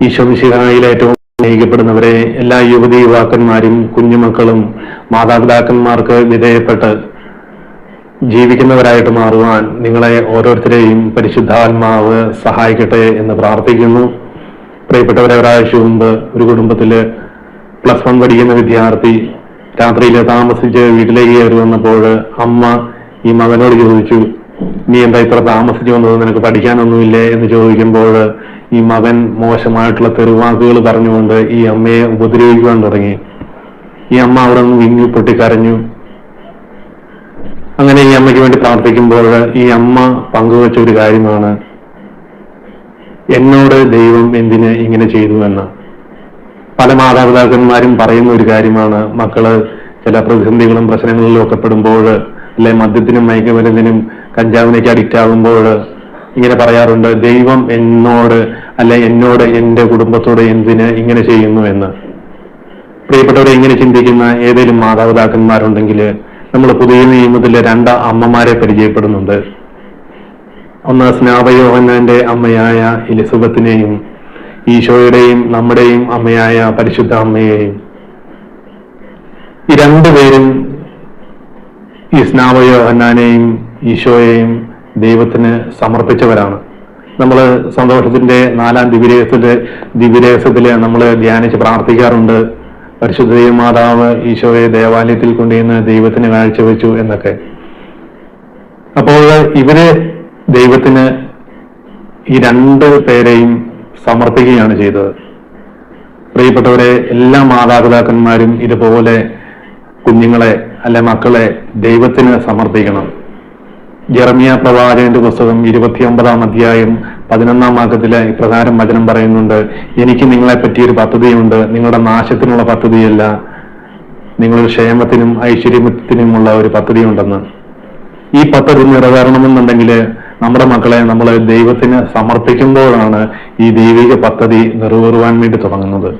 ഈശോമിശിഹായിൽ ഏറ്റവും സ്നേഹിക്കപ്പെടുന്നവരെ, എല്ലാ യുവതി യുവാക്കന്മാരും കുഞ്ഞുമക്കളും മാതാപിതാക്കന്മാർക്ക് വിധേയപ്പെട്ട് ജീവിക്കുന്നവരായിട്ട് മാറുവാൻ നിങ്ങളെ ഓരോരുത്തരെയും പരിശുദ്ധാത്മാവ് സഹായിക്കട്ടെ എന്ന് പ്രാർത്ഥിക്കുന്നു. പ്രിയപ്പെട്ടവരെ, ഒരാഴ്ച മുമ്പ് ഒരു കുടുംബത്തില് +1 പഠിക്കുന്ന വിദ്യാർത്ഥി രാത്രിയിൽ താമസിച്ച് വീട്ടിലേക്ക് കയറി വന്നപ്പോൾ അമ്മ ഈ മകനോട് ചോദിച്ചു, നീ എന്താ ഇത്ര താമസിച്ചു വന്നത്, നിനക്ക് പഠിക്കാനൊന്നുമില്ലേ എന്ന് ചോദിക്കുമ്പോൾ ഈ മകൻ മോശമായിട്ടുള്ള തെരുവാക്കുകൾ പറഞ്ഞുകൊണ്ട് ഈ അമ്മയെ ഉപദ്രവിക്കുവാൻ തുടങ്ങി. ഈ അമ്മ അവിടെ നിന്ന് വിങ്ങി പൊട്ടിക്കരഞ്ഞു. അങ്ങനെ ഈ അമ്മയ്ക്ക് വേണ്ടി പ്രാർത്ഥിക്കുമ്പോൾ ഈ അമ്മ പങ്കുവച്ച ഒരു കാര്യമാണ്, എന്നോട് ദൈവം എന്തിന് ഇങ്ങനെ ചെയ്തു എന്ന്. പല മാതാപിതാക്കന്മാരും പറയുന്ന ഒരു കാര്യമാണ്, മക്കള് ചില പ്രതിസന്ധികളും പ്രശ്നങ്ങളിലും ഒക്കെ പെടുമ്പോൾ, അല്ലെ മദ്യത്തിനും മയക്കുമരുന്നിനും കഞ്ചാവിനേക്ക് അഡിക്റ്റ് ആകുമ്പോൾ ഇങ്ങനെ പറയാറുണ്ട്, ദൈവം എന്നോട് എൻ്റെ കുടുംബത്തോട് എന്തിന് ഇങ്ങനെ ചെയ്യുന്നു എന്ന്. പ്രിയപ്പെട്ടവരെ, ഇങ്ങനെ ചിന്തിക്കുന്ന ഏതെങ്കിലും മാതാപിതാക്കന്മാരുണ്ടെങ്കിൽ നമ്മൾ പുതിയ നിയമത്തിലെ 2 അമ്മമാരെ പരിചയപ്പെടുന്നുണ്ട്. ഒന്ന് സ്നാപയോഹന്നാന്റെ അമ്മയായ എലിസബത്തിനെയും ഈശോയുടെയും നമ്മുടെയും അമ്മയായ പരിശുദ്ധ അമ്മയെയും. ഈ 2 പേരും ഈ സ്നാപയോഹന്നാനെയും ഈശോയെയും ദൈവത്തിന് സമർപ്പിച്ചവരാണ്. നമ്മൾ സന്തോഷത്തിന്റെ 4-ാം ദിവ്യരഹസ്യത്തില് നമ്മൾ ധ്യാനിച്ച് പ്രാർത്ഥിക്കാറുണ്ട്, പരിശുദ്ധ മാതാവ് ഈശോയെ ദേവാലയത്തിൽ കൊണ്ടുവന്ന് ദൈവത്തിന് കാഴ്ചവെച്ചു എന്നൊക്കെ. അപ്പോൾ ഇവര് ദൈവത്തിന് ഈ 2 പേരെയും സമർപ്പിക്കുകയാണ് ചെയ്തത്. പ്രിയപ്പെട്ടവരെ, എല്ലാ മാതാപിതാക്കന്മാരും ഇതുപോലെ കുഞ്ഞുങ്ങളെ മക്കളെ ദൈവത്തിന് സമർപ്പിക്കണം. ജെറമിയ പ്രവാചകന്റെ പുസ്തകം 29-ാം അധ്യായം 11-ാം വാക്യത്തില് ഇപ്രകാരം വചനം പറയുന്നുണ്ട്, എനിക്ക് നിങ്ങളെ പറ്റിയൊരു പദ്ധതിയുണ്ട്, നിങ്ങളുടെ നാശത്തിനുള്ള പദ്ധതിയല്ല, നിങ്ങളുടെ ക്ഷേമത്തിനും ഐശ്വര്യത്തിനുമുള്ള ഒരു പദ്ധതി ഉണ്ടെന്ന്. ഈ പദ്ധതി നിറവേറണമെന്നുണ്ടെങ്കിൽ നമ്മുടെ മക്കളെ നമ്മൾ ദൈവത്തിന് സമർപ്പിക്കുമ്പോഴാണ് ഈ ദൈവിക പദ്ധതി നിറവേറുവാൻ വേണ്ടി തുടങ്ങുന്നത്.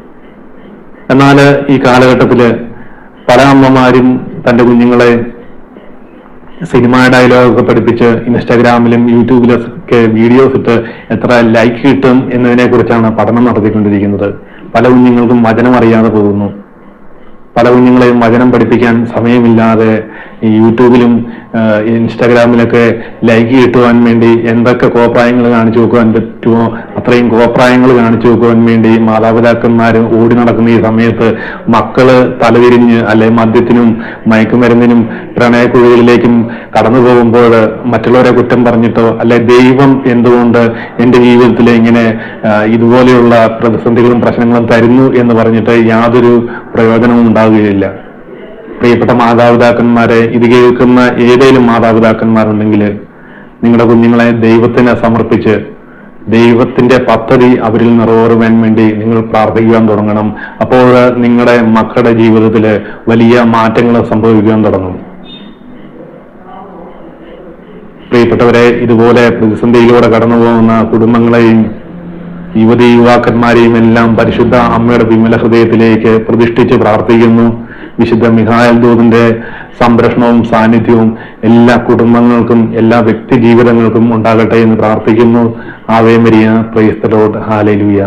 എന്നാൽ ഈ കാലഘട്ടത്തില് പല അമ്മമാരും തന്റെ കുഞ്ഞുങ്ങളെ സിനിമ ഡയലോഗൊക്കെ പഠിപ്പിച്ച് ഇൻസ്റ്റാഗ്രാമിലും യൂട്യൂബിലൊക്കെ വീഡിയോസ് ഇട്ട് എത്ര ലൈക്ക് കിട്ടും എന്നതിനെ കുറിച്ചാണ് പഠനം നടത്തിക്കൊണ്ടിരിക്കുന്നത്. പല കുഞ്ഞുങ്ങൾക്കും വചനം അറിയാതെ പോകുന്നു. പല കുഞ്ഞുങ്ങളെയും വചനം പഠിപ്പിക്കാൻ സമയമില്ലാതെ ഈ യൂട്യൂബിലും ഇൻസ്റ്റാഗ്രാമിലൊക്കെ ലൈക്ക് കിട്ടുവാൻ വേണ്ടി എന്തൊക്കെ കോപ്രായങ്ങൾ കാണിച്ചു വെക്കുവാൻ പറ്റുമോ അത്രയും കോപ്രായങ്ങൾ കാണിച്ചു വെക്കുവാൻ വേണ്ടി മാതാപിതാക്കന്മാർ ഓടി നടക്കുന്ന ഈ സമയത്ത് മക്കള് തലതിരിഞ്ഞ് മദ്യത്തിനും മയക്കുമരുന്നിനും പ്രണയക്കുഴികളിലേക്കും കടന്നു പോകുമ്പോൾ മറ്റുള്ളവരെ കുറ്റം പറഞ്ഞിട്ടോ ദൈവം എന്തുകൊണ്ട് എൻ്റെ ജീവിതത്തിൽ ഇങ്ങനെ ഇതുപോലെയുള്ള പ്രതിസന്ധികളും പ്രശ്നങ്ങളും തരുന്നു എന്ന് പറഞ്ഞിട്ട് യാതൊരു പ്രയോജനവും ഉണ്ടാവുകയില്ല. പ്രിയപ്പെട്ട മാതാപിതാക്കന്മാരെ, ഇത് കേൾക്കുന്ന ഏതെങ്കിലും മാതാപിതാക്കന്മാരുണ്ടെങ്കിൽ നിങ്ങളുടെ കുഞ്ഞുങ്ങളെ ദൈവത്തിന് സമർപ്പിച്ച് ദൈവത്തിന്റെ പദ്ധതി അവരിൽ നിറവേറുവാൻ വേണ്ടി നിങ്ങൾ പ്രാർത്ഥിക്കുവാൻ തുടങ്ങണം. അപ്പോൾ നിങ്ങളുടെ മക്കളുടെ ജീവിതത്തിൽ വലിയ മാറ്റങ്ങൾ സംഭവിക്കാൻ തുടങ്ങും. പ്രിയപ്പെട്ടവരെ, ഇതുപോലെ പ്രതിസന്ധിയിലൂടെ കടന്നു പോകുന്ന കുടുംബങ്ങളെയും യുവതി യുവാക്കന്മാരെയും എല്ലാം പരിശുദ്ധ അമ്മയുടെ വിമല ഹൃദയത്തിലേക്ക് പ്രതിഷ്ഠിച്ച് പ്രാർത്ഥിക്കുന്നു. വിശുദ്ധ മിഖായേൽ ദൂതന്റെ സംരക്ഷണവും സാന്നിധ്യവും എല്ലാ കുടുംബങ്ങൾക്കും എല്ലാ വ്യക്തി ജീവിതങ്ങൾക്കും ഉണ്ടാകട്ടെ എന്ന് പ്രാർത്ഥിക്കുന്നു. Ave Maria, praise the Lord, hallelujah.